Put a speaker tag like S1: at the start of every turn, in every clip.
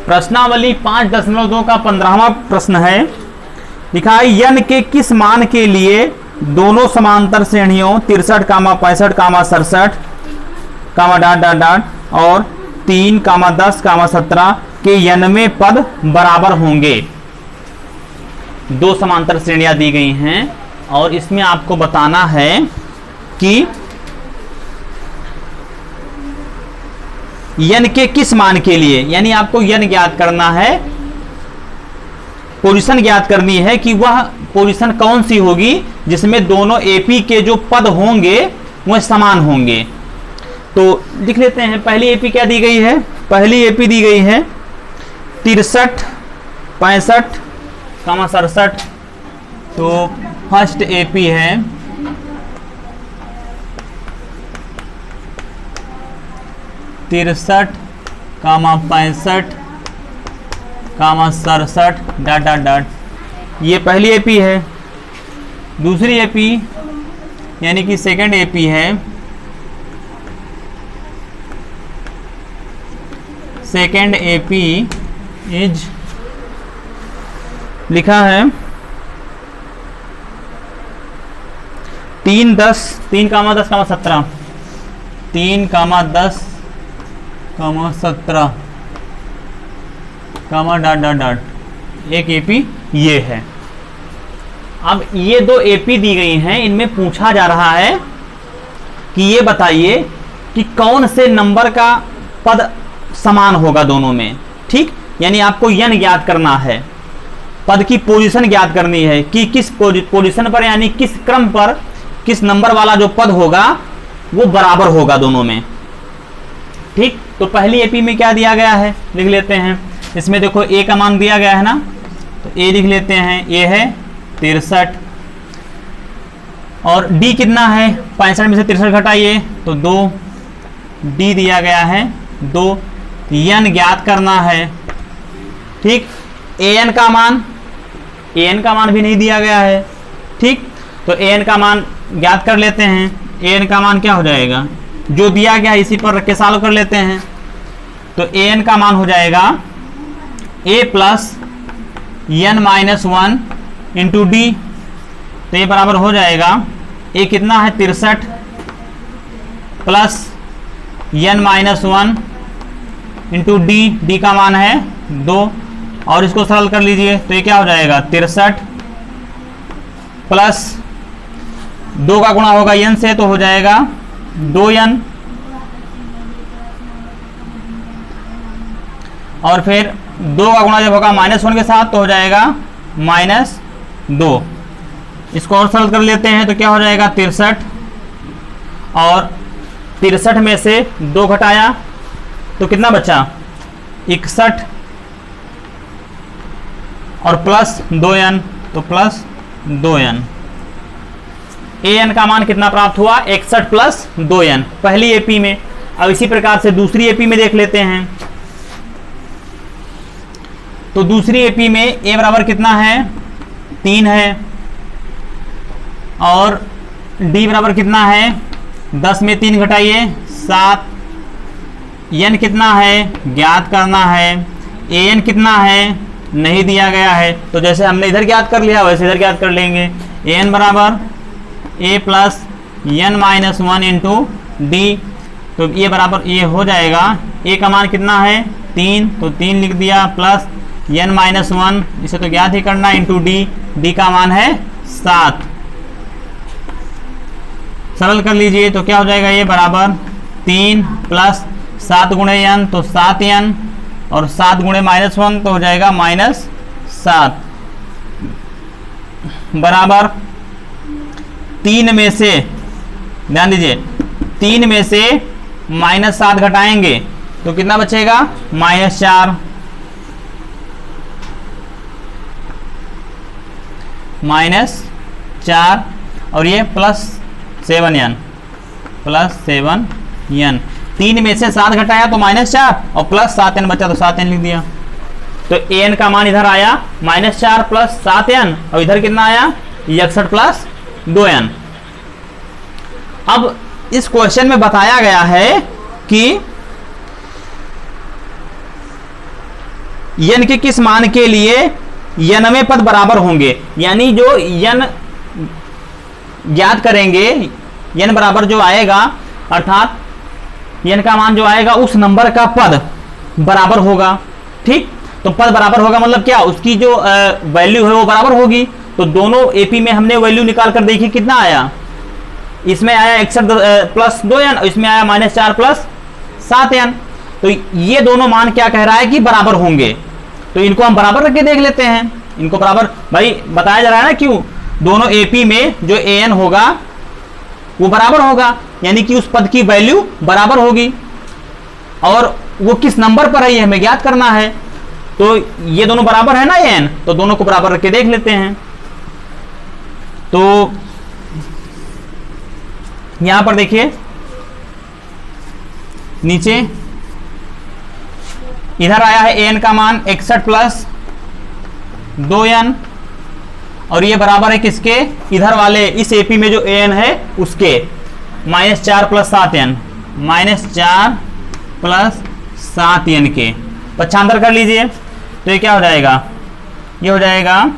S1: प्रश्नावली 5.2 का 15वां प्रश्न है। लिखा है यन के किस मान के लिए दोनों समांतर श्रेणियों 63, 65, 67, डॉट डॉट डॉट और 3, 10, 17 के यनमे पद बराबर होंगे। दो समांतर श्रेणियां दी गई हैं और इसमें आपको बताना है कि यन के किस मान के लिए, यानी आपको यन ज्ञात करना है, पोजीशन ज्ञात करनी है कि वह पोजीशन कौन सी होगी जिसमें दोनों एपी के जो पद होंगे वह समान होंगे। तो लिख लेते हैं, पहली एपी क्या दी गई है? पहली एपी दी गई है 63, 65, 67। तो फर्स्ट एपी है 63, 65, 67 डॉट डॉट डॉट। ये पहली एपी है। दूसरी एपी यानी कि सेकंड एपी है, सेकंड एपी इज लिखा है 3, 10, 3, 10, 17, 3, 10, 17 डॉट डॉट डॉट। एक एपी ये है। अब ये दो एपी दी गई हैं, इनमें पूछा जा रहा है कि ये बताइए कि कौन से नंबर का पद समान होगा दोनों में। ठीक, यानी आपको यन ज्ञात करना है, पद की पोजीशन ज्ञात करनी है कि किस पोजीशन पर यानी किस क्रम पर किस नंबर वाला जो पद होगा वो बराबर होगा दोनों में। ठीक, तो पहली एपी में क्या दिया गया है लिख लेते हैं। इसमें देखो ए का मान दिया गया है ना, तो ए लिख लेते हैं। ए है 63 और डी कितना है? 65 में से 63 घटाइए तो 2, डी दिया गया है 2। यन ज्ञात करना है। ठीक, एन का मान, एन का मान भी नहीं दिया गया है। ठीक, तो एन का मान ज्ञात कर लेते हैं। एन का मान क्या हो जाएगा? जो दिया गया इसी पर रख के सॉल्व कर लेते हैं। तो एन का मान हो जाएगा a plus n minus 1 into d. तो ये बराबर हो जाएगा, ए कितना है 63 plus n minus 1 into d, d का मान है 2 और इसको सरल कर लीजिए तो ये क्या हो जाएगा 63 प्लस 2 का गुणा होगा एन से तो हो जाएगा 2n और फिर 2 का गुणा जब होगा -1 के साथ तो हो जाएगा -2। इसको और सरल कर लेते हैं तो क्या हो जाएगा 63 और 63 में से 2 घटाया तो कितना बचा 61 और प्लस 2n तो प्लस 2n। an का मान कितना प्राप्त हुआ 61 प्लस 2n पहली एपी में। अब इसी प्रकार से दूसरी एपी में देख लेते हैं। तो दूसरी एपी में a बराबर कितना है 3 है और d बराबर कितना है 10 में 3 घटाइए 7। n कितना है ज्ञात करना है। an कितना है नहीं दिया गया है, तो जैसे हमने इधर ज्ञात कर लिया वैसे इधर ज्ञात कर लेंगे। an बराबर a plus n minus 1 into d. तो ये बराबर ये हो जाएगा, a का मान कितना है 3 तो 3 लिख दिया प्लस एन माइनस 1 इसे तो ज्ञात ही करना इंटू डी, डी का मान है 7। सरल कर लीजिए तो क्या हो जाएगा ये बराबर 3 प्लस 7 गुणे n तो 7n और 7 गुणे -1 तो हो जाएगा -7 बराबर 3 में से ध्यान दीजिए 3 में से -7 घटाएंगे तो कितना बचेगा -4 -4 और ये +7n 3 में से 7 घटाया तो -4 और +7n बचा तो 7n लिख दिया। तो an का मान इधर आया -4 प्लस 7n और इधर कितना आया 61 प्लस 2n। अब इस क्वेश्चन में बताया गया है कि n के किस मान के लिए nवें पद बराबर होंगे, यानी जो n ज्ञात करेंगे, n बराबर जो आएगा अर्थात n का मान जो आएगा उस नंबर का पद बराबर होगा। ठीक, तो पद बराबर होगा मतलब क्या, उसकी जो वैल्यू है वो बराबर होगी। तो दोनों एपी में हमने वैल्यू निकाल कर देखी, कितना आया, इसमें आया 61 प्लस 2n, इसमें आया -4 प्लस 7n। तो ये दोनों मान क्या कह रहा है कि बराबर होंगे, तो इनको हम बराबर रख के देख लेते हैं। इनको बराबर, भाई बताया जा रहा है ना क्यों, दोनों एपी में जो an होगा वो बराबर होगा, यानी कि उस पद की वैल्यू बराबर होगी, और वो किस नंबर पर है ये हमें ज्ञात करना है। तो ये दोनों बराबर है ना n, तो दोनों को बराबर रख के देख लेते हैं। तो यहां पर देखिए नीचे इधर आया है an का मान 61 प्लस 2n, और ये बराबर है किसके, इधर वाले इस एपी में जो an है उसके -4 प्लस 7n, -4 प्लस 7n के पक्षांतर कर लीजिए। तो ये क्या हो जाएगा, ये हो जाएगा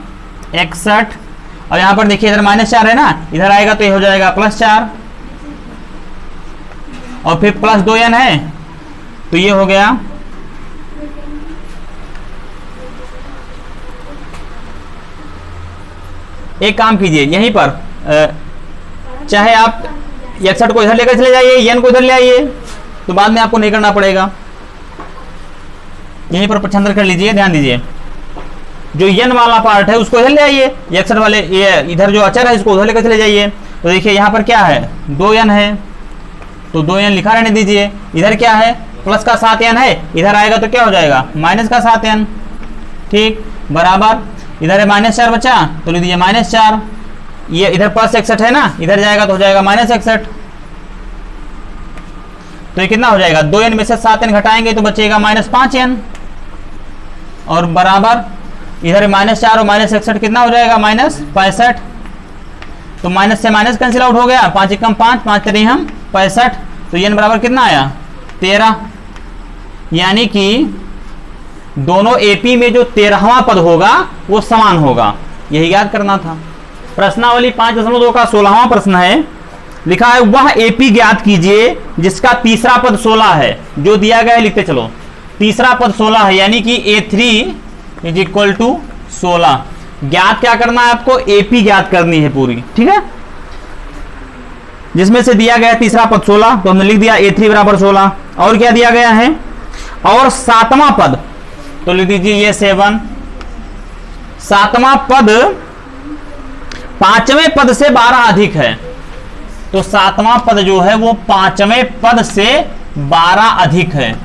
S1: 61, और यहां पर देखिए इधर -4 है ना, इधर आएगा तो ये हो जाएगा +4, और फिर प्लस 2n है तो ये हो गया एक काम कीजिए यहीं पर, चाहे आप 61 को इधर लेकर चले जाइए, n को इधर ले आइए, तो बाद में आपको नहीं करना पड़ेगा, यहीं पर पक्षांतर कर लीजिए। ध्यान दीजिए जो n वाला पार्ट है उसको इधर ले आइए, 61 वाले ये इधर जो अचर है इसको उधर लेकर चले जाइए। तो देखिए यहाँ पर क्या है, 2n है, तो 2n लिखा रहने दीजिए। इधर क्या है, प्लस का 7n है, इधर आएगा तो क्या हो जाएगा, माइनस का 7n। ठीक, बराबर इधर है -4 बचा तो लिख दीजिए -4, ये इधर प्लस 61 है ना, इधर जाएगा तो हो जाएगा -61। तो ये कितना हो जाएगा, 2n में से 7n घटाएंगे तो बचेगा -5n, और बराबर इधर -4 और -61 कितना हो जाएगा, -65। तो माइनस से माइनस कैंसिल आउट हो गया, 5 एकम 5, 5 3 हम 65। तो n बराबर कितना आया, 13। यानी कि दोनों एपी में जो 13वां पद होगा वो समान होगा, यही याद करना था। प्रश्नावली 5.2 का 16वां प्रश्न है, लिखा है वह एपी ज्ञात कीजिए जिसका तीसरा पद 16 है। जो दिया गया है लिखते चलो, तीसरा पद 16 है, यानी कि A3 इज इक्वल टू 16। ज्ञात क्या करना है आपको, एपी ज्ञात करनी है पूरी, ठीक है। जिसमें से दिया गया है तीसरा पद 16, तो हमने लिख दिया A3 बराबर 16। और क्या दिया गया है, और सातवां पद, तो लिख दीजिए ये 7। सातवां पद पांचवें पद से 12 अधिक है, तो सातवां पद जो है वो पांचवें पद से 12 अधिक है,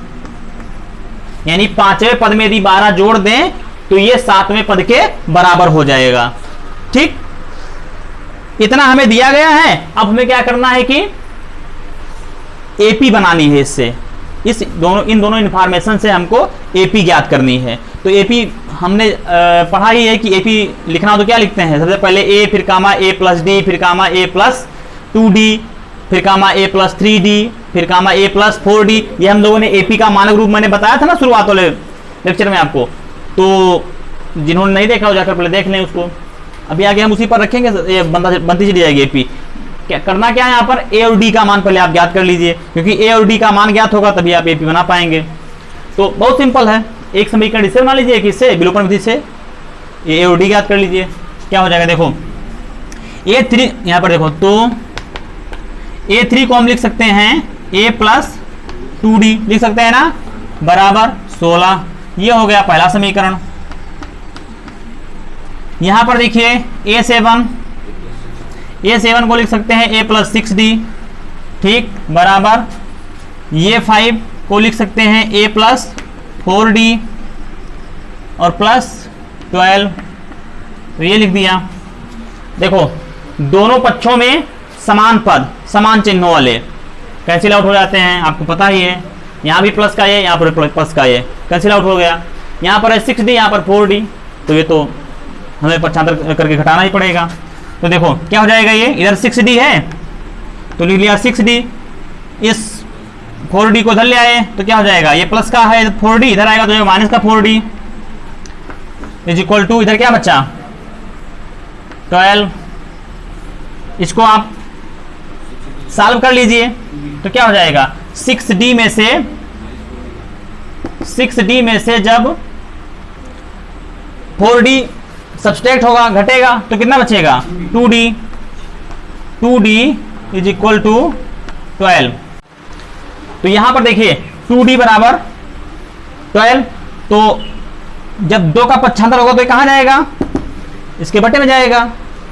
S1: यानी पांचवें पद में यदि 12 जोड़ दें तो ये सातवें पद के बराबर हो जाएगा। ठीक, इतना हमें दिया गया है। अब हमें क्या करना है कि एपी बनानी है, इससे इन दोनों इंफॉर्मेशन से हमको एपी ज्ञात करनी है। तो एपी हमने पढ़ा ही है कि एपी लिखना हो तो क्या लिखते हैं, सबसे पहले ए, फिर कामा ए प्लस डी, फिर कामा ए प्लस 2d, फिर कामा ए प्लस 3d, फिर कामा ए प्लस 4d। ये हम लोगों ने एपी का मानक रूप मैंने बताया था ना शुरुआत वाले लेक्चर में आपको, तो जिन्होंने नहीं देखा हो जाकर पहले देख लें उसको। अभी आगे हम उसी पर रखेंगे, ये बनती चली जाएगी एपी। क्या करना क्या है, यहाँ पर ए और डी का मान पहले आप ज्ञात कर लीजिए, क्योंकि ए और डी का मान ज्ञात होगा तभी आप एपी बना पाएंगे। तो बहुत सिंपल है, एक समीकरण इससे बना लीजिए, किससे, विलोपन विधि से ए और डी ज्ञात कर लीजिए। क्या हो जाएगा, देखो A3 यहाँ पर देखो, तो A3 को हम लिख सकते हैं a प्लस 2d लिख सकते हैं ना, बराबर 16। ये हो गया पहला समीकरण। यहां पर देखिए A7 को लिख सकते हैं a प्लस 6d, ठीक, बराबर ये 5 को लिख सकते हैं a प्लस 4d और प्लस 12, तो ये लिख दिया। देखो दोनों पक्षों में समान पद, समान चिन्हों वाले कैंसिल आउट हो जाते हैं, आपको पता ही है। यहाँ भी प्लस का ये, यहाँ पर प्लस का ये कैंसिल आउट हो गया। यहाँ पर है 6d, यहाँ पर 4d, तो ये तो हमें पक्षांतर करके घटाना ही पड़ेगा। तो देखो क्या हो जाएगा, ये इधर 6d है तो लिख लिया 6d, इस 4d को इधर ले आए तो क्या हो जाएगा, ये प्लस का है 4d, इधर आएगा तो माइनस का 4d, इज इक्वल टू, इधर क्या बच्चा 12, इसको आप सॉल्व कर लीजिए तो क्या हो जाएगा 6D में से जब 4D सब्सट्रैक्ट होगा, घटेगा, तो कितना बचेगा 2D इज इक्वल टू 12। तो यहां पर देखिए 2D बराबर 12, तो जब 2 का पक्षांतर होगा तो ये कहां जाएगा, इसके बटे में जाएगा,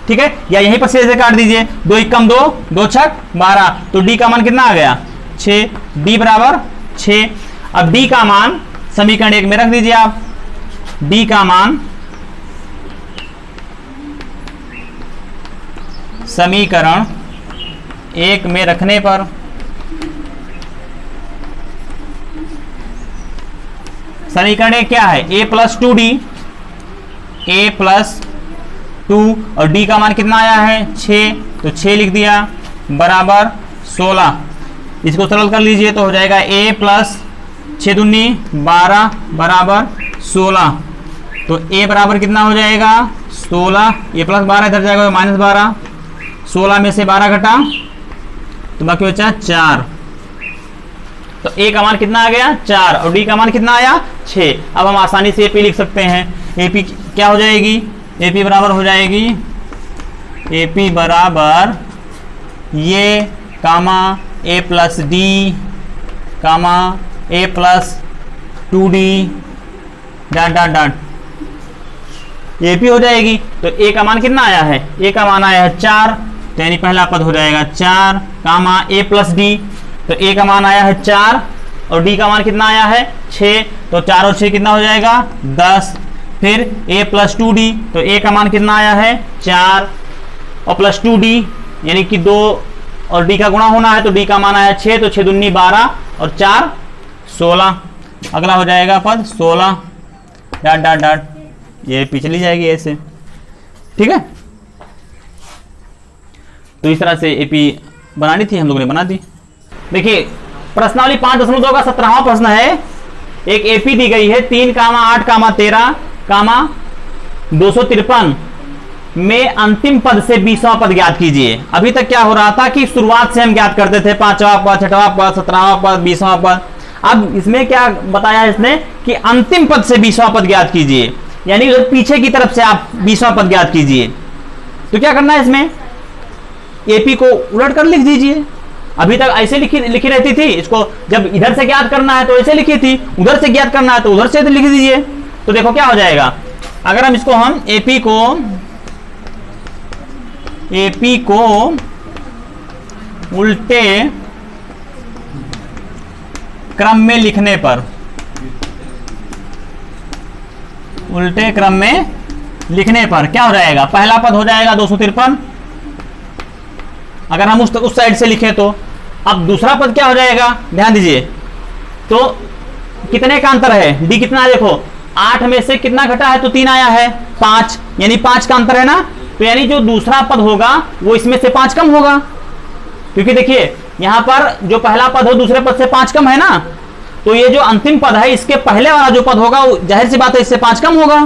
S1: ठीक है, या यहीं पर सीधे से काट दीजिए, 2 एकम 2, 2 छक 12, तो D का मान कितना आ गया 6, D बराबर 6। अब D का मान समीकरण 1 में रख दीजिए आप, D का मान समीकरण 1 में रखने पर समीकरण 1 क्या है, a प्लस 2 और d का मान कितना आया है 6, तो 6 लिख दिया बराबर 16। इसको सरल कर लीजिए तो हो जाएगा a प्लस 6 दूनी 12 बराबर 16। तो a बराबर कितना हो जाएगा 16, ये प्लस 12 इधर जाएगा माइनस 12, 16 में से 12 घटा तो बाकी बचा 4। तो a का मान कितना आ गया 4 और d का मान कितना आया 6। अब हम आसानी से AP लिख सकते हैं। AP क्या हो जाएगी, AP बराबर हो जाएगी, AP बराबर ये comma a plus d comma a plus 2D dot dot dot AP हो जाएगी। तो a का मान कितना आया है, a का मान आया है 4, तो यानी पहला पद हो जाएगा 4 कामा a प्लस डी, तो a का मान आया है 4 और d का मान कितना आया है 6, तो 4 और 6 कितना हो जाएगा 10। फिर a प्लस 2D, तो a का मान कितना आया है 4 और प्लस 2D यानी कि 2 और d का गुणा होना है, तो d का मान आया 6, तो 6 दूनी 12 और 4 16। अगला हो जाएगा पद 16 डॉट डॉट डॉट, ये पिछली जाएगी ऐसे, ठीक है। तो इस तरह से AP बनानी थी, हम लोगों ने बना दी। देखिए प्रश्नावली 5.2 का 17वां प्रश्न है। एक AP दी गई है 3, 8, 13, 253 में अंतिम पद से 20वां पद ज्ञात कीजिए। अभी तक क्या हो रहा था कि शुरुआत से हम ज्ञात करते थे 5वां पद, 6वां पद, 17वां पद, 20वां पद। अब इसमें क्या बताया इसने कि अंतिम पद से 20वां पद ज्ञात कीजिए, यानी उधर पीछे की तरफ से आप 20वां पद ज्ञात कीजिए। तो क्या करना है, इसमें AP को उलट कर लिख दीजिए। अभी तक ऐसे लिखी रहती थी, इसको जब इधर से ज्ञात करना है तो ऐसे लिखी थी, उधर से ज्ञात करना है तो उधर से लिख दीजिए। तो देखो क्या हो जाएगा, अगर हम इसको हम AP को उल्टे क्रम में लिखने पर, उल्टे क्रम में लिखने पर क्या हो जाएगा, पहला पद हो जाएगा 253 अगर हम उस साइड से लिखें तो। अब दूसरा पद क्या हो जाएगा, ध्यान दीजिए, तो कितने का अंतर है, D कितना है देखो, 8 में से कितना घटा है तो 3 आया है 5, यानी 5 का अंतर है ना। तो यानी जो दूसरा पद होगा वो इसमें से 5 कम होगा, क्योंकि देखिए यहां पर जो पहला पद हो दूसरे पद से 5 कम है ना, तो ये जो अंतिम पद है इसके पहले वाला जो पद होगा जाहिर सी बात है इससे 5 कम होगा।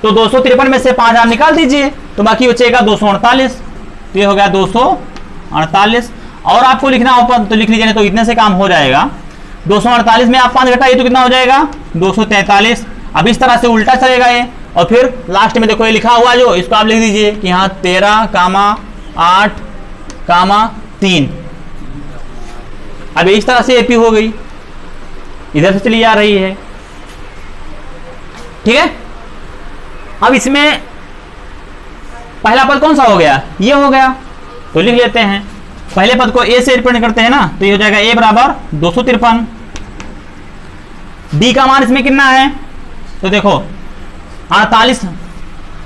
S1: तो 253 में से 5 आप निकाल दीजिए तो बाकी बचेगा 248। तो ये हो गया 248। और आपको लिखना हो पद तो लिख लीजिए, तो इतने से काम हो जाएगा। 248 में आप 5 घटाइए तो कितना हो जाएगा 243। अब इस तरह से उल्टा चलेगा ये, और फिर लास्ट में देखो ये लिखा हुआ जो, इसको आप लिख दीजिए कि यहाँ 13, 8, 3। अब इस तरह से AP हो गई, इधर से चली आ रही है, ठीक है। अब इसमें पहला पद कौन सा हो गया, ये हो गया, तो लिख लेते हैं। पहले पद को A से रिप्रेजेंट करते हैं ना, तो ये हो जाएगा A बराबर 253। D का मान इसमें कितना है, तो देखो 48,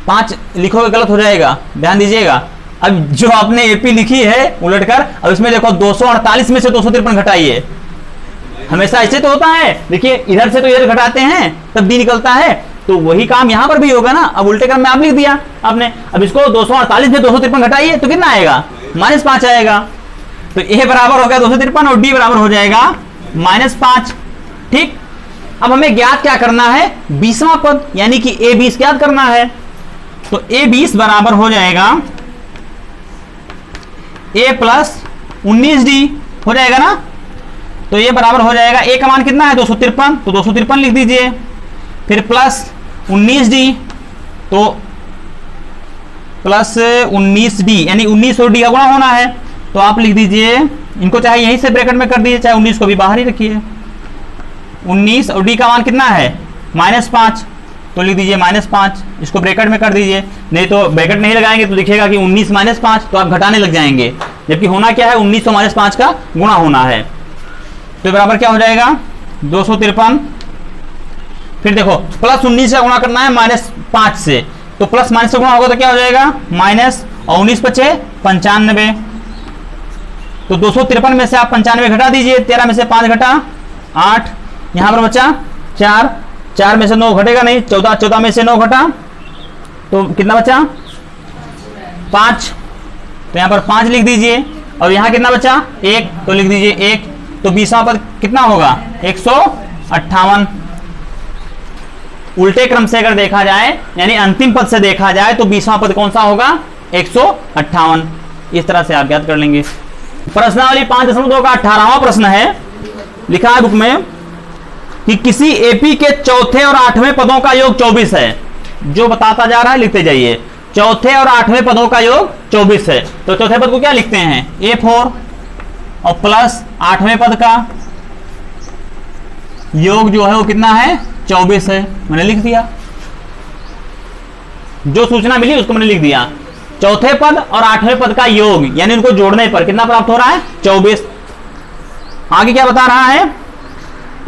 S1: 5 लिखोगे गलत हो जाएगा, ध्यान दीजिएगा। अब जो आपने AP लिखी है उलटकर, अब इसमें देखो 248 में से 253 घटाइए, हमेशा ऐसे तो होता है, देखिए इधर से तो इधर घटाते हैं तब D निकलता है, तो वही काम यहां पर भी होगा ना। अब उल्टे क्रम में आप लिख दिया आपने, अब इसको 248 में 253 घटाइए तो कितना आएगा -5 आएगा। तो A बराबर हो गया 253 और D बराबर हो जाएगा -5, ठीक। अब हमें ज्ञात क्या करना है, 20वां पद यानी कि a20 ज्ञात करना है। तो a20 बराबर हो जाएगा a प्लस 19d हो जाएगा ना। तो ये बराबर हो जाएगा, a का मान कितना है 253, तो 253 लिख दीजिए, फिर प्लस 19d, तो प्लस 19d यानी 19 और d का गुणा होना है। तो आप लिख दीजिए, इनको चाहे यहीं से ब्रैकेट में कर दीजिए, चाहे 19 को भी बाहर ही रखिए। 19 और d का मान कितना है -5, तो लिख दीजिए -5, इसको ब्रैकेट में कर दीजिए, नहीं तो ब्रैकेट नहीं लगाएंगे तो दिखेगा कि 19 -5, तो आप घटाने लग जाएंगे, जबकि होना क्या है 19 और -5 का गुणा होना है। तो बराबर क्या हो जाएगा 253, फिर देखो प्लस 19 का गुणा करना है -5 से, तो प्लस माइनस से गुणा होगा तो क्या हो जाएगा माइनस, और 19 बचे 95, तो 253 में से आप 95 घटा दीजिए, 13 में से 5 घटा 8, यहां पर बचा 4, 4 में से 9 घटेगा नहीं, 14, 14 में से 9 घटा तो कितना बचा 5, तो यहां पर 5 लिख दीजिए, और यहां कितना बचा 1, तो लिख दीजिए 1, तो 20वां पद कितना होगा 158। उल्टे क्रम से अगर देखा जाए यानी अंतिम पद से देखा जाए तो 20वां पद कौन सा होगा 158। इस तरह से आप याद कर लेंगे। प्रश्नावली 5.2 का 18वां प्रश्न है, लिखा है बुक में कि किसी एपी के चौथे और 8वें पदों का योग 24 है। जो बताता जा रहा है लिखते जाइए, चौथे और 8वें पदों का योग 24 है। तो चौथे पद को क्या लिखते हैं A4 और प्लस 8वें पद का योग जो है वो कितना है 24 है। मैंने लिख दिया, जो सूचना मिली उसको मैंने लिख दिया। चौथे पद और 8वें पद का योग यानी उनको जोड़ने पर कितना प्राप्त हो रहा है 24। आगे क्या बता रहा है,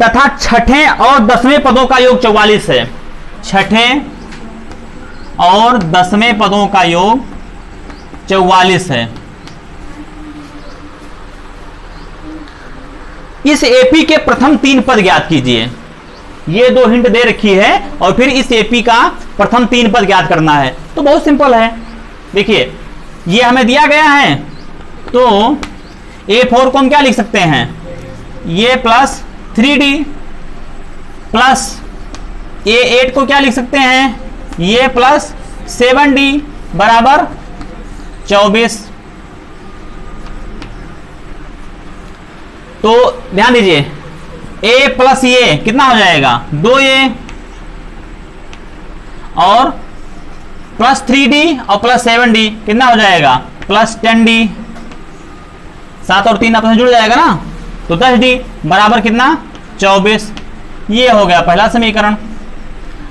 S1: तथा छठे और 10वें पदों का योग 44 है। छठे और 10वें पदों का योग 44 है। इस एपी के प्रथम 3 पद ज्ञात कीजिए। ये 2 हिंट दे रखी है और फिर इस एपी का प्रथम 3 पद ज्ञात करना है। तो बहुत सिंपल है, देखिए ये हमें दिया गया है, तो A4 को हम क्या लिख सकते हैं, ये प्लस 3D प्लस A8 को क्या लिख सकते हैं, ये प्लस 7D बराबर 24। तो ध्यान दीजिए A प्लस ये कितना हो जाएगा 2A और प्लस 3D और प्लस 7D कितना हो जाएगा प्लस 10D। 7 और 3 आपस में जुड़ जाएगा ना, तो 10D बराबर कितना 24। ये हो गया पहला समीकरण।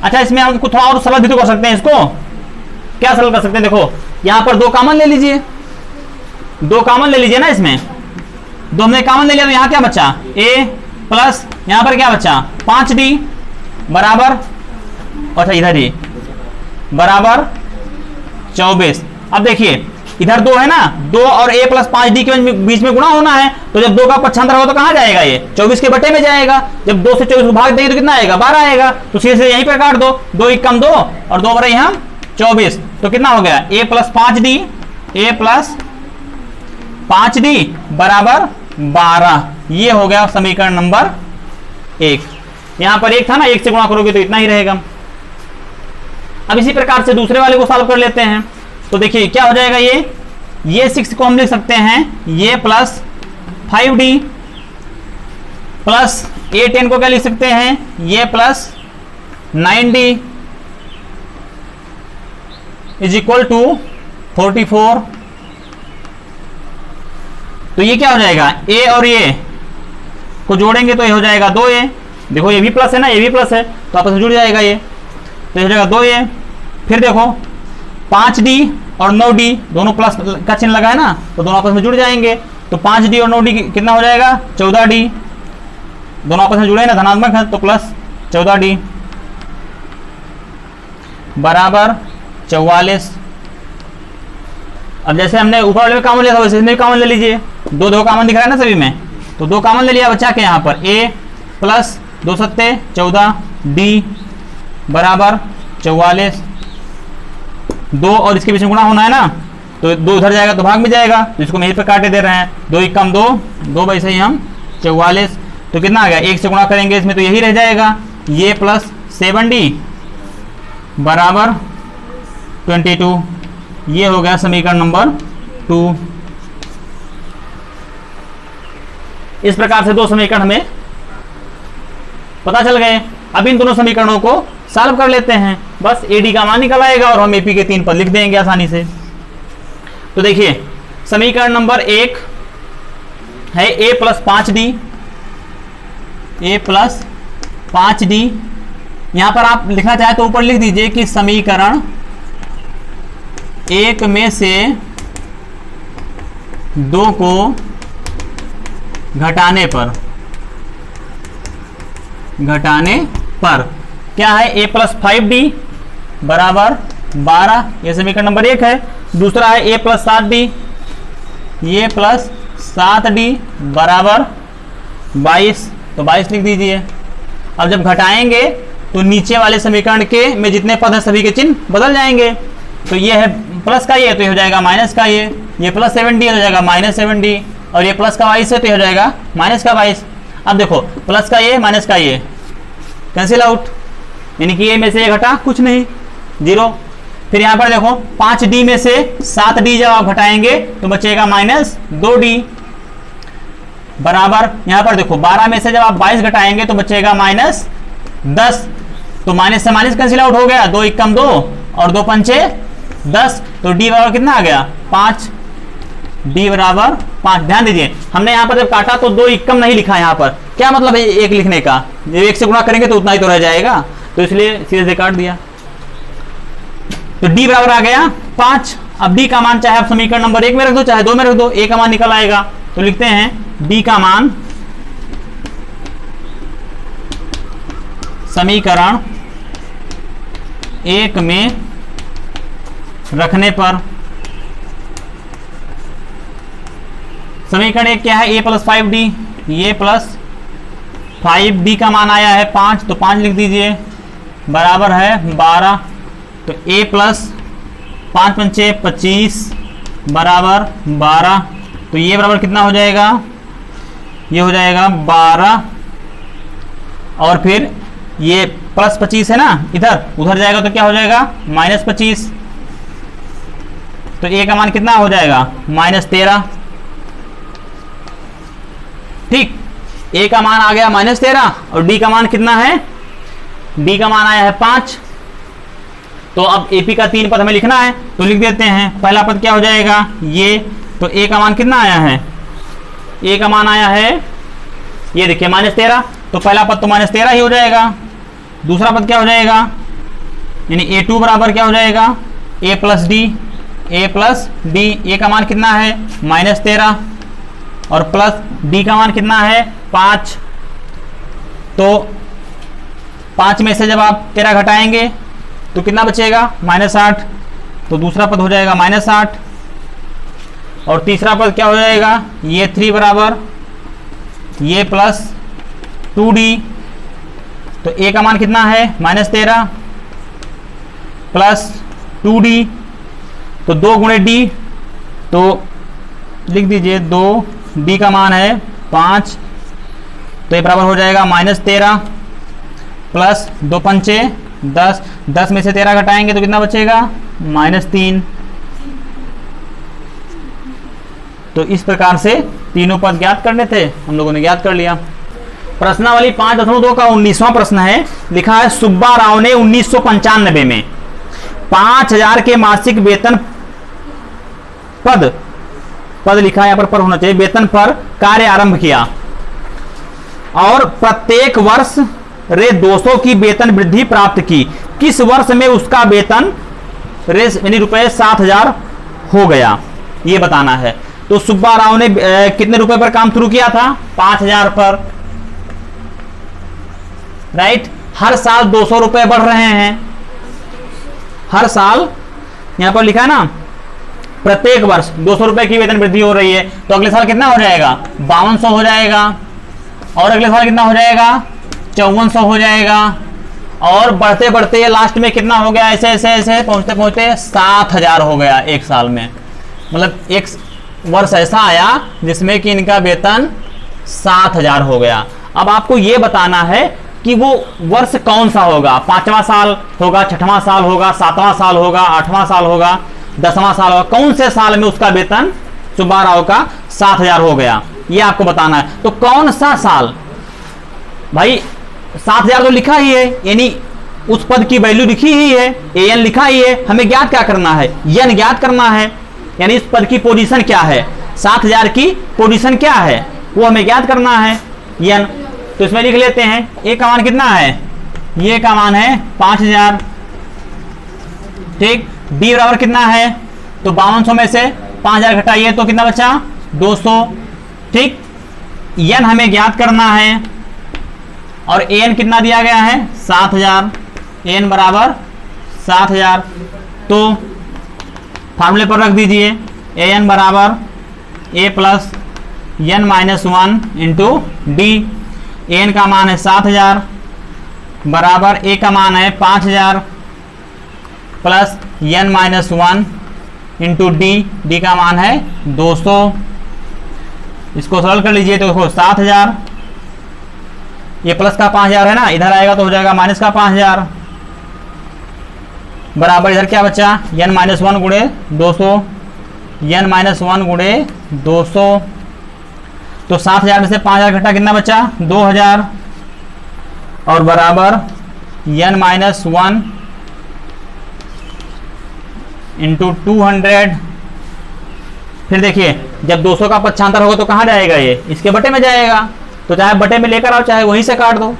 S1: अच्छा, इसमें हम कुछ और सरल भी तो कर सकते हैं। इसको क्या सरल कर सकते हैं, देखो यहां पर 2 कॉमन ले लीजिए, 2 कॉमन ले लीजिए ना, इसमें 2 हमने कॉमन ले लिया, तो यहां क्या बचा A प्लस यहां पर क्या बचा 5D बराबर, अच्छा इधर ही बराबर 24। अब देखिए इधर 2 है ना, 2 और A प्लस 5D के बीच में गुणा होना है, तो जब 2 का पक्षांतर होगा तो कहां जाएगा, ये 24 के बटे में जाएगा। जब 2 से 24 को भाग देंगे तो कितना आएगा 12 आएगा, तो सीधे से यहीं पर काट दो, 2 1 2 और 2 बराबर यहां 24, तो कितना हो गया A plus 5D, A plus 5D बराबर 12। ये हो गया समीकरण नंबर 1। यहां पर 1 था ना, 1 से गुणा करोगे तो इतना ही रहेगा। अब इसी प्रकार से दूसरे वाले को सॉल्व कर लेते हैं। तो देखिए क्या हो जाएगा, ये 6 को हम लिख सकते हैं ये प्लस 5D प्लस A10 को क्या लिख सकते हैं, ये plus 9D is equal to 44। तो ये क्या हो जाएगा A और ये को जोड़ेंगे तो ये हो जाएगा 2A। देखो ये भी प्लस है ना, ये भी प्लस है, तो आपस में जुड़ जाएगा ये, तो ये हो जाएगा 2A। फिर देखो 5D और 9D दोनों प्लस का चिन्ह लगा है ना, तो दोनों आपस में जुड़ जाएंगे, तो 5D और 9D कितना हो जाएगा 14D। दोनों आपस में जुड़े ना, धनात्मक है, तो प्लस 14D बराबर 44। अब जैसे हमने ऊपर वाले में कॉमन लिया था वैसे इसमें कॉमन ले लीजिए, 2 कॉमन दिख रहा है ना सभी में, तो 2 कॉमन ले लिया, बचा के यहाँ पर A प्लस 2 सत्ते 14D बराबर 44। 2 और इसके बीच में गुणा होना है ना, तो 2 उधर जाएगा तो भाग में जाएगा, तो इसको मैं यहीं पे काटे दे रहे हैं, 2 1 2 2 वैसे ही हम 44। तो कितना आ गया, 1 से गुणा करेंगे इसमें तो यही रह जाएगा, ये प्लस 7D बराबर 22। ये हो गया समीकरण नंबर 2। इस प्रकार से दो समीकरण हमें पता चल गए। अब इन दोनों समीकरणों को सॉल्व कर लेते हैं। बस AD का मान निकल आएगा और हम AP के 3 पद लिख देंगे आसानी से। तो देखिए समीकरण नंबर 1 है A plus 5D, A plus 5D। यहां पर आप लिखना चाहे तो ऊपर लिख दीजिए कि समीकरण 1 में से 2 को घटाने पर क्या है, A प्लस 5D बराबर 12, ये समीकरण नंबर 1 है। दूसरा है A प्लस 7D, ये प्लस 7D बराबर 22, तो 22 लिख दीजिए। अब जब घटाएंगे तो नीचे वाले समीकरण के में जितने पद हैं सभी के चिन्ह बदल जाएंगे। तो ये है प्लस का ये, तो ये हो जाएगा माइनस का ये प्लस 7D हो जाएगा माइनस 7D, और ये प्लस का 22 है तो ये हो जाएगा माइनस का 22। अब देखो प्लस का ये माइनस का ये कैंसिल आउट, यानी कि ये में से ये घटा कुछ नहीं, 0। फिर यहाँ पर देखो 5D में से 7D जब आप घटाएंगे तो बचेगा माइनस 2D बराबर, यहाँ पर देखो 12 में से जब आप 22 घटाएंगे तो बचेगा माइनस 10। तो माइनस से माइनस कैंसिल आउट हो गया, 2 एकम 2 और 2 पंचे 10, तो D बराबर कितना आ गया 5, D बराबर 5। ध्यान दीजिए हमने यहाँ पर जब काटा तो 2 एकम नहीं लिखा, यहाँ पर क्या मतलब है एक लिखने का, जब 1 से गुणा करेंगे तो उतना ही तो रह जाएगा, तो इसलिए सीधे काट दिया। तो D बराबर आ गया 5। अब D का मान चाहे आप समीकरण नंबर 1 में रख दो चाहे 2 में रख दो, A का मान निकल आएगा। तो लिखते हैं D का मान समीकरण 1 में रखने पर, समीकरण 1 क्या है, A प्लस 5D, ये प्लस 5D का मान आया है 5, तो 5 लिख दीजिए बराबर है 12। तो A प्लस 5 पंचे 25 बराबर 12, तो ये बराबर कितना हो जाएगा, ये हो जाएगा 12, और फिर ये प्लस 25 है ना, इधर उधर जाएगा तो क्या हो जाएगा माइनस 25, तो A का मान कितना हो जाएगा माइनस 13। ठीक, A का मान आ गया माइनस 13 और D का मान कितना है, D का मान आया है 5। तो अब AP का 3 पद हमें लिखना है, तो लिख देते हैं। पहला पद क्या हो जाएगा ये, तो A का मान कितना आया है, A का मान आया है ये देखिए माइनस 13, तो पहला पद तो माइनस 13 ही हो जाएगा। दूसरा पद क्या हो जाएगा, यानी A2 बराबर क्या हो जाएगा A plus D, A plus D। A का मान कितना है माइनस 13 और प्लस D का मान कितना है 5। तो 5 में से जब आप 13 घटाएंगे तो कितना बचेगा माइनस 8, तो दूसरा पद हो जाएगा माइनस 8, और तीसरा पद क्या हो जाएगा ये 3 बराबर ये प्लस 2D। तो A का मान कितना है माइनस 13 प्लस 2D, तो 2 गुणे D, तो लिख दीजिए 2D का मान है 5, तो ये बराबर हो जाएगा माइनस 13 प्लस 2 पंचे 10, 10 में से 13 घटाएंगे तो कितना बचेगा माइनस 3। तो इस प्रकार से तीनों पद ज्ञात करने थे, हम लोगों ने ज्ञात कर लिया। प्रश्नावली 5.2 का 19वां प्रश्न है, लिखा है सुब्बा राव ने 1995 में 5000 के मासिक वेतन पद लिखा है, यहाँ पर होना चाहिए, वेतन पर कार्य आरंभ किया और प्रत्येक वर्ष रे 200 की वेतन वृद्धि प्राप्त की। किस वर्ष में उसका वेतन रे यानी रुपए 7000 हो गया, ये बताना है। तो सुब्बा राव ने कितने रुपए पर काम शुरू किया था 5000 पर, राइट। हर साल 200 रुपए बढ़ रहे हैं, हर साल यहां पर लिखा है ना प्रत्येक वर्ष 200 रुपए की वेतन वृद्धि हो रही है, तो अगले साल कितना हो जाएगा 5200 हो जाएगा, और अगले साल कितना हो जाएगा 5400 हो जाएगा, और बढ़ते बढ़ते लास्ट में कितना हो गया ऐसे ऐसे ऐसे पहुंचते पहुंचते 7000 हो गया एक साल में। मतलब एक वर्ष ऐसा आया जिसमें कि इनका वेतन 7000 हो गया। अब आपको यह बताना है कि वो वर्ष कौन सा होगा, 5वां साल होगा, 6वां साल होगा, 7वां साल होगा, 8वां साल होगा, 10वां साल होगा, कौन से साल में उसका वेतन सुब्बाराव का 7,000 हो गया, ये आपको बताना है। तो कौन सा साल, भाई 7,000 तो लिखा ही है, यानी उस पद की वैल्यू लिखी ही है, एन लिखा ही है, हमें ज्ञात क्या करना है, एन ज्ञात करना है, यानी इस पद की पोजीशन क्या है, 7,000 की पोजीशन क्या है वो हमें ज्ञात करना है, एन। तो इसमें लिख लेते हैं, ए का मान कितना है, ये का मान है 5,000, ठीक। डी बराबर कितना है, तो 5200 में से 5,000 घटाइए तो कितना बचा, 200, ठीक। एन हमें ज्ञात करना है और एन कितना दिया गया है, 7,000, एन बराबर 7,000। तो फार्मूले पर रख दीजिए, ए एन बराबर a plus n minus 1 into d. N का मान है 7,000 बराबर ए का मान है 5,000 plus n minus 1 into d, d का मान है 200। इसको सरल कर लीजिए तो देखो 7,000, ये प्लस का 5,000 है ना, इधर आएगा तो हो जाएगा माइनस का 5,000 बराबर इधर क्या बचा, एन माइनस 1 गुणे 200, एन माइनस 1 गुणे 200। तो 7,000 में से 5,000 घटा कितना बचा, 2,000 और बराबर एन माइनस 1 इंटू 200। फिर देखिए जब 200 का पक्षांतर होगा तो कहाँ जाएगा, ये इसके बटे में जाएगा, तो चाहे बटे में लेकर आओ चाहे वहीं से काट दो।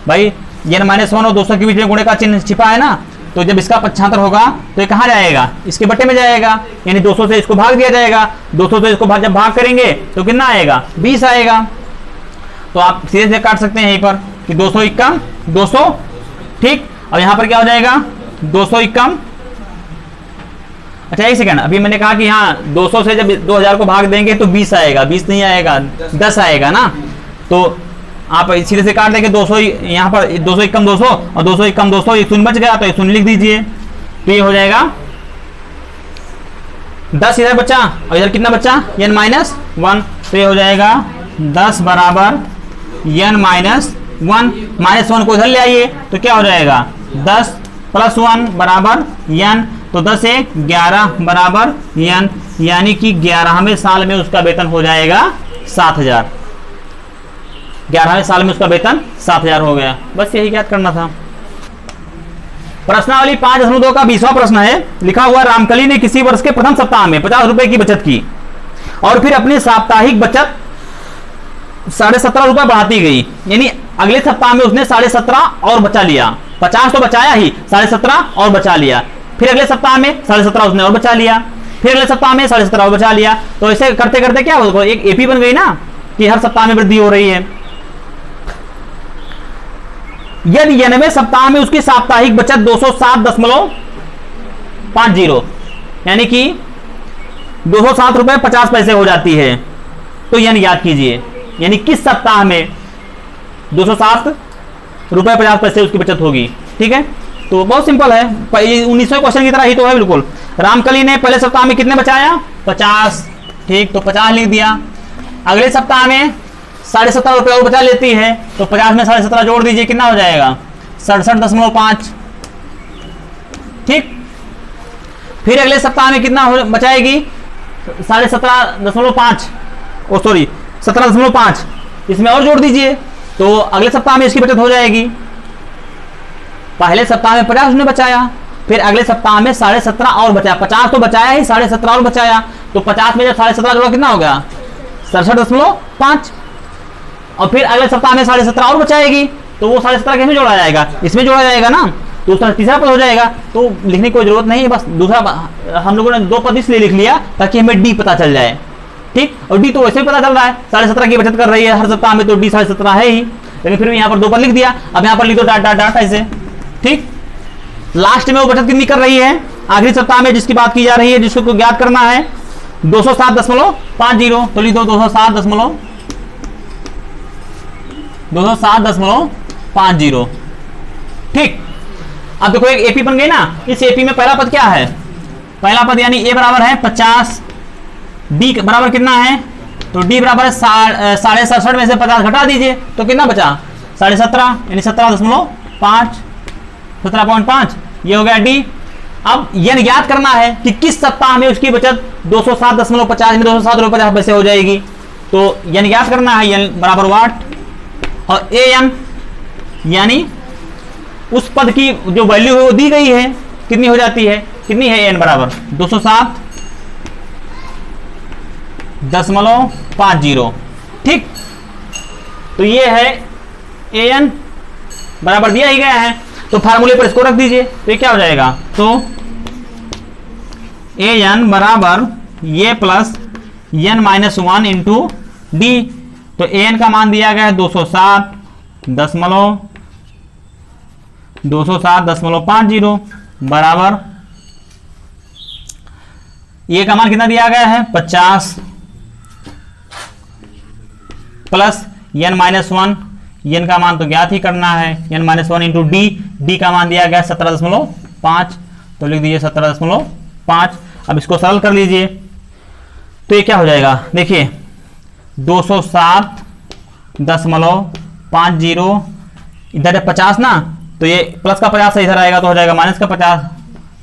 S1: भाई एन माइनस 1 और 200 के बीच में गुणे का चिन्ह छिपा है ना, तो जब इसका पक्षांतर होगा तो ये कहाँ जाएगा, इसके बटे में जाएगा, यानी 200 से इसको भाग दिया जाएगा, 200 से इसको जब भाग करेंगे तो कितना आएगा, 20 आएगा। तो आप सीधे से काट सकते हैं यहीं पर कि 200 इक्कम 200, ठीक। और यहाँ पर क्या हो जाएगा, 200 इक्कम, अच्छा एक सेकंड, अभी मैंने कहा कि हाँ 200 से जब 2000 को भाग देंगे तो 20 आएगा, 20 नहीं आएगा, 10 आएगा ना। तो आप सीधे से काट देंगे 200, यहाँ पर 200 इक्कम 200 और 200 इक्कम 200, ये शून्य बच गया तो ये शून्य लिख दीजिए, तो ये हो जाएगा 10 इधर बचा और इधर कितना बचा, एन माइनस 1, तो ये हो जाएगा 10 बराबर एन माइनस 1, माइनस 1 को इधर ले आइए तो क्या हो जाएगा, 10 प्लस 1 बराबर एन, तो 10 से 11 बराबर एन, यानी कि 11वें साल में उसका वेतन हो जाएगा 7,000, 11वें साल में उसका वेतन 7,000 हो गया। बस यही याद करना था। प्रश्नावली 5.2 का 20वां प्रश्न है, लिखा हुआ रामकली ने किसी वर्ष के प्रथम सप्ताह में 50 रुपए की बचत की और फिर अपनी साप्ताहिक बचत 17.5 रुपए बढ़ाती गई, यानी अगले सप्ताह में उसने 17.5 और बचा लिया, 50 तो बचाया ही, 17.5 और बचा लिया, फिर अगले सप्ताह में 17.5 उसने और बचा लिया, फिर अगले सप्ताह में 17.5 और बचा लिया। तो ऐसे करते करते क्या होगा, एक एपी बन गई ना कि हर सप्ताह में वृद्धि हो रही है। यदि 90वें सप्ताह में उसकी साप्ताहिक बचत 207.50 यानी कि 207 रुपए 50 पैसे हो जाती है, तो यानी याद कीजिए, यानी किस सप्ताह में 207 रुपए 50 पैसे उसकी बचत होगी, ठीक है। तो बहुत सिंपल है, 19वें क्वेश्चन की तरह ही तो है बिल्कुल। रामकली ने पहले सप्ताह में कितने बचाया, 50, ठीक, तो 50 लिख दिया। अगले सप्ताह में 17.5 रुपए और बचा लेती है, तो 50 में 17.5 जोड़ दीजिए, कितना हो जाएगा, 67.5, ठीक। फिर अगले सप्ताह में कितना बचाएगी, 17.5, ओ सॉरी 17.5, इसमें और जोड़ दीजिए, तो अगले सप्ताह में इसकी बचत हो जाएगी। पहले सप्ताह में 50 उसने बचाया, फिर अगले सप्ताह में 17.5 और बचाया, 50 तो बचाया ही, 17.5 और बचाया, तो 50 में जब 17.5 जोड़ा कितना हो गया, 67.5, और फिर अगले सप्ताह में 17.5 और बचाएगी, तो वो 17.5 किसमें जोड़ा जाएगा, इसमें जोड़ा जाएगा ना, तो उसका तीसरा पद हो जाएगा। तो लिखने की कोई जरूरत नहीं है, बस दूसरा हम लोगों ने 2 पद इसलिए लिख लिया ताकि हमें डी पता चल जाए, ठीक। और डी तो वैसे भी पता चल रहा है, 17.5 की बचत कर रही है हर सप्ताह में, तो डी 17.5 है ही, लेकिन फिर भी यहाँ पर 2 पद लिख दिया। अब यहाँ पर लिख दो डाट डाट डाट ऐसे, ठीक। लास्ट में वो बचत कितनी कर रही है, आखिरी सप्ताह में जिसकी बात की जा रही है, जिसको ज्ञात करना है, 207.50, तो लिख दो 207.50, ठीक। अब देखो एक एपी बन गई ना, इस एपी में पहला पद क्या है, पहला पद यानी ए बराबर है 50, डी बराबर कितना है, तो डी बराबर है 67.5 में से 50 घटा दीजिए, तो कितना बचा, 17.5 यानी 17.5, 17.5 ये हो गया डी। अब यन ज्ञात करना है कि किस सप्ताह में उसकी बचत 207.50 में 207.50 पैसे हो जाएगी। तो यन ज्ञात करना है, यन बराबर वाट, और ए एन यानी उस पद की जो वैल्यू है वो दी गई है, कितनी हो जाती है, कितनी है एन बराबर 207.50। ठीक, तो ये है ए एन बराबर दिया ही गया है, तो फार्मूले पर इसको रख दीजिए। तो ये क्या हो जाएगा, तो ए एन बराबर ये plus n minus 1 into d. तो ए एन का मान दिया गया है 207.50 बराबर ये का मान कितना दिया गया है 50 प्लस एन माइनस 1, एन का मान तो ज्ञात ही करना है, n minus 1 into d, d का मान दिया गया 17.5, तो लिख दीजिए 17.5। अब इसको सरल कर लीजिए, तो ये क्या हो जाएगा, देखिए 207.50 इधर है 50 ना, तो ये प्लस का 50 इधर आएगा तो हो जाएगा माइनस का 50,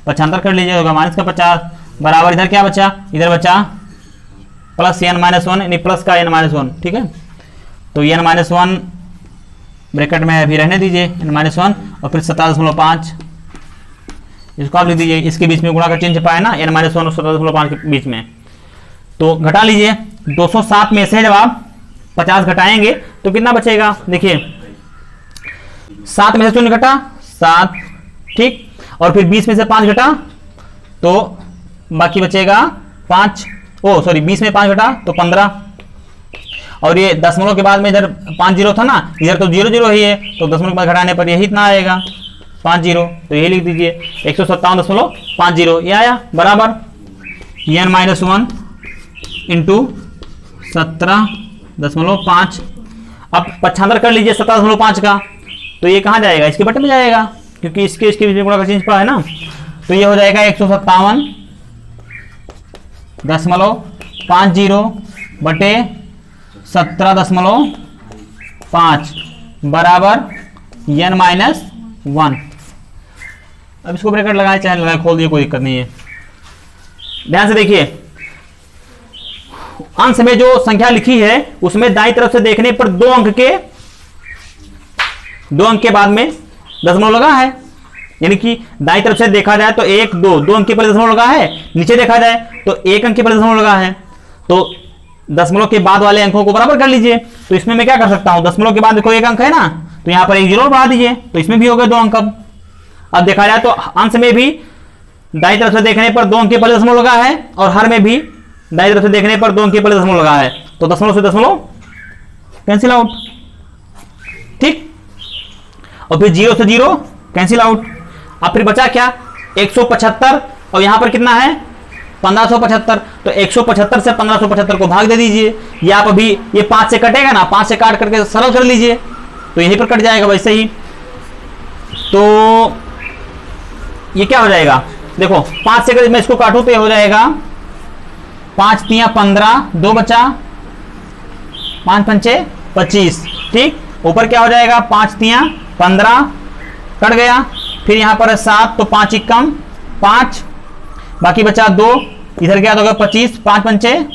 S1: 75 कर लीजिए, होगा माइनस का 50 बराबर इधर क्या बचा, इधर बचा प्लस एन माइनस 1 यानी प्लस का एन माइनस 1। ठीक है, तो एन माइनस 1 ब्रैकेट में अभी रहने दीजिए, एन माइनस 1 और फिर 17.5 इसको आप लिख दीजिए, इसके बीच में गुणा का चिन्ह पाए ना, एन माइनस 1 और 17.5 के बीच में, तो घटा लीजिए। 207 में से जब आप 50 घटाएंगे तो कितना बचेगा, देखिए 7 में से 0 घटा 7, ठीक, और फिर 20 में से 5 घटा तो बाकी बचेगा 5, 20 में 5 घटा तो 15, और ये दशमलव के बाद में इधर 5 जीरो था ना, इधर तो 0 0 ही है, तो दशमलव के बाद घटाने पर यही इतना आएगा 5 0, तो यही लिख दीजिए 157.50 ये आया बराबर एन माइनस 1 इंटू 17.5। अब 75 कर लीजिए 17.5 का, तो ये कहाँ जाएगा, इसके बटे में जाएगा, क्योंकि इसके बीच में गुणा का चिन्ह पड़ा है ना, तो ये हो जाएगा 157.50 बटे 17.5 बराबर एन माइनस 1। अब इसको ब्रैकेट लगाए चाहे लगाए, खोल दिए, कोई दिक्कत नहीं है। ध्यान से देखिए, अंश में जो संख्या लिखी है उसमें दाईं तरफ से देखने पर 2 अंक के बाद में दशमलव लगा है, यानी कि दाईं तरफ से देखा जाए तो 1 2 अंक के पहले दशमलव लगा है, नीचे देखा जाए तो 1 अंक के पहले दशमलव लगा है, तो दशमलव के बाद वाले अंकों को बराबर कर लीजिए। तो इसमें मैं क्या कर सकता हूं, दशमलव के बाद देखो 1 अंक है ना, तो यहां पर 1 जीरो बढ़ा दीजिए, तो इसमें भी हो गए 2 अंक। अब देखा जाए तो अंश में भी दाईं तरफ से देखने पर 2 अंक के पहले दशमलव लगा है, और हर में भी दाईं तरफ से देखने पर 2 अंक के पहले दशमलव लगा है, तो दशमलव से दशमलव कैंसिल आउट, ठीक, और फिर 0 से 0 कैंसिल आउट। अब फिर बचा क्या, 175, और यहां पर कितना है 1575, तो 175 से 1575 को भाग दे दीजिए, या आप अभी ये 5 से कटेगा ना, 5 से काट करके सरल कर लीजिए, तो यहीं पर कट जाएगा वैसे ही। तो ये क्या हो जाएगा, देखो 5 से अगर मैं इसको काटूं तो ये हो जाएगा 5 तियां 15, 2 बचा, 5 पंचे 25, ठीक, ऊपर क्या हो जाएगा 5 तियां 15 कट गया, फिर यहां पर है 7, तो 5 एकम 5, बाकी बचा 2, इधर क्या होगा 25, 5 पंचे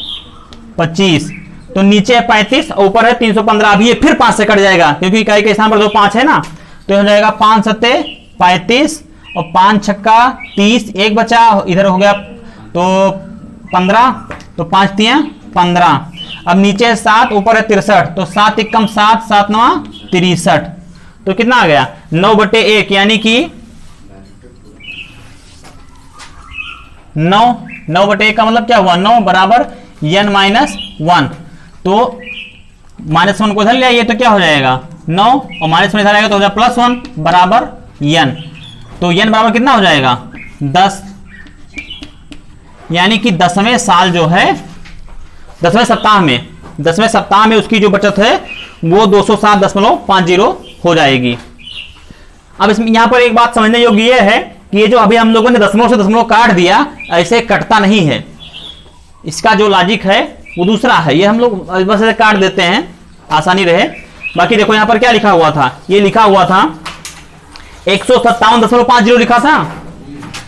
S1: 25, तो नीचे है 35, ऊपर है 315। अभी ये फिर 5 से कट जाएगा, क्योंकि इकाई के स्थान पर 2 5 है ना, तो हो जाएगा 5 सत्ते 35 और 5 छक्का 30, 1 बचा, इधर हो गया तो 15, तो 5 तियां 15। अब नीचे है 7, ऊपर है 63, तो 7 एकम 7, 7 9 63, तो कितना आ गया 9/1, यानी कि 9/1 का मतलब क्या हुआ, 9 बराबर n माइनस 1, तो -1 को इधर ले आइए तो क्या हो जाएगा 9, और -1 इधर आएगा तो हो जाएगा +1 बराबर n, तो n बराबर कितना हो जाएगा 10, यानी कि 10वें साल जो है 10वें सप्ताह में उसकी जो बचत है वो 207.50 हो जाएगी। अब इसमें यहां पर एक बात समझने योग्य ये है कि ये जो अभी हम लोगों ने दशमलव से दशमलव काट दिया, ऐसे कटता नहीं है, इसका जो लॉजिक है वो दूसरा है, ये हम लोग बस ऐसे काट देते हैं आसानी रहे, बाकी देखो यहाँ पर क्या लिखा हुआ था, ये लिखा हुआ था 157.50 लिखा था,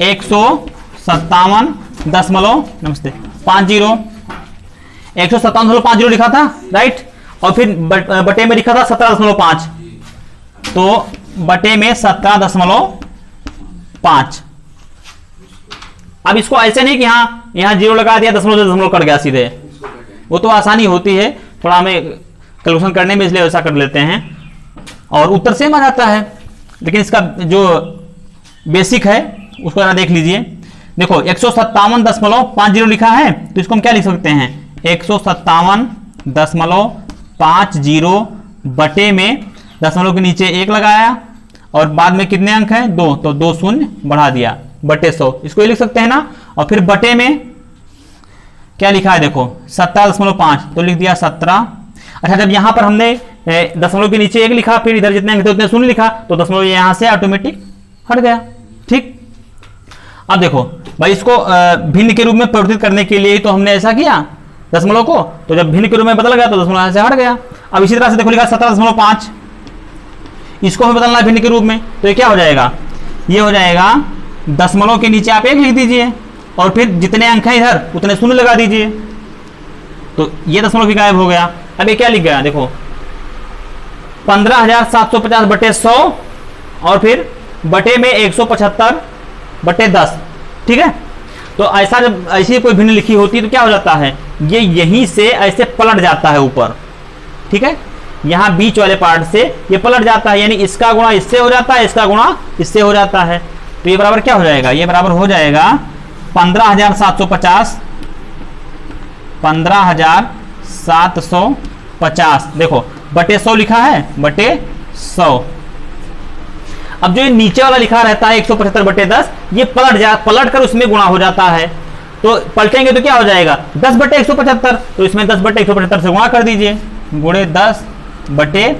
S1: 157.50 लिखा था, राइट। और फिर बटे में लिखा था 17.5, तो बटे में 17.5। अब इसको ऐसे नहीं कि यहाँ जीरो लगा दिया, दशमलव से दशमलव कट गया सीधे, वो तो आसानी होती है, थोड़ा हमें कैलकुलेशन करने में, इसलिए ऐसा कर लेते हैं और उत्तर सेम आ जाता है। लेकिन इसका जो बेसिक है उसको जरा देख लीजिए। देखो 157.50 लिखा है, तो इसको हम क्या लिख सकते हैं, 157.50 बटे में दशमलव के नीचे 1 लगाया और बाद में कितने अंक हैं, 2, तो 2 शून्य बढ़ा दिया बटे 100, इसको ये लिख सकते हैं ना। और फिर बटे में क्या लिखा है, देखो 17.5, तो लिख दिया 17। अच्छा, जब यहां पर हमने दशमलव के नीचे 1 लिखा, फिर इधर जितने अंक थे उतने शून्य लिखा, तो दशमलव यहां से ऑटोमेटिक हट गया, ठीक। अब देखो भाई, इसको भिन्न के रूप में परिवर्तित करने के लिए तो हमने ऐसा किया दशमलव को, तो जब भिन्न के रूप में बदल गया तो दशमलव से हट गया। अब इसी तरह से देखो लिखा 17.5, इसको हमें बदलना है भिन्न के रूप में, तो ये क्या हो जाएगा, ये हो जाएगा दशमलव के नीचे आप 1 लिख दीजिए और फिर जितने अंक हैं इधर उतने शून्य लगा दीजिए, तो ये दशमलव भी गायब हो गया। अब ये क्या लिख गया, देखो 15,750 बटे 100 और फिर बटे में 175 बटे 10, ठीक है। तो ऐसा जब ऐसी कोई भिन्न लिखी होती है तो क्या हो जाता है, ये यहीं से ऐसे पलट जाता है ऊपर, ठीक है, यहां बीच वाले पार्ट से ये पलट जाता है, यानी इसका गुणा इससे हो जाता है, इसका गुणा इससे हो जाता है। तो ये बराबर क्या हो जाएगा, ये बराबर हो जाएगा 15,750, 15,750 देखो बटे 100 लिखा है, बटे 100। अब जो ये नीचे वाला लिखा रहता है 175 बटे 10, ये पलट कर उसमें गुणा हो जाता है, तो पलटेंगे तो क्या हो जाएगा 10 बटे 175, तो इसमें 10 बटे 175 से गुणा कर दीजिए, गुणे 10 बटे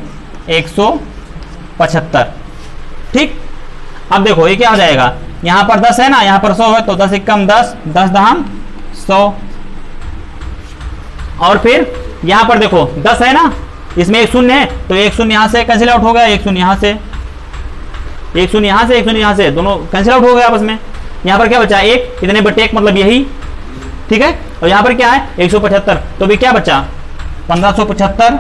S1: 175, ठीक। अब देखो ये क्या हो जाएगा, यहां पर 10 है ना, यहां पर 100 है, तो 10 एकम 10, 10 दहम 100। और फिर यहां पर देखो 10 है ना, इसमें एक शून्य है, तो एक शून्य यहां से कैंसिल आउट हो गया, एक शून्य यहां से, एक शून्य यहां से, एक शून्य यहां से, दोनों कैंसिल आउट हो गए आपस में। यहां पर क्या बचा, 1, इतने बटे 1 मतलब यही, ठीक है। और यहां पर क्या है 175, तो भी क्या बचा 1575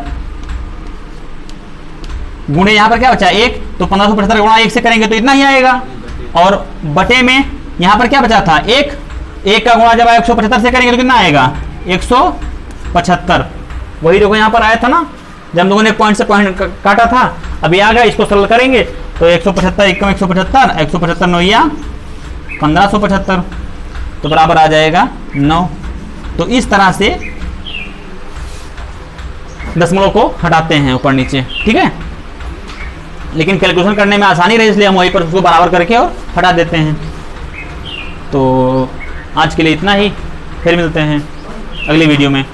S1: गुणे यहां पर क्या बचा 1, तो 1575 गुणा 1 से करेंगे तो इतना ही आएगा। और बटे में यहां पर क्या बचा था 1 का गुणा जब 175 से करेंगे तो कितना आएगा 175, वही देखो यहां पर आया था ना, जब हम लोगों ने पॉइंट से पॉइंट काटा था, अभी आ गया, इसको सरल करेंगे तो 175 एकम 175, 175 9 1575, तो बराबर आ जाएगा 9। तो इस तरह से दशमलव को हटाते हैं ऊपर नीचे, ठीक है। लेकिन कैलकुलेशन करने में आसानी रहे इसलिए हम वहीं पर उसको बराबर करके और हटा देते हैं। तो आज के लिए इतना ही, फिर मिलते हैं अगली वीडियो में।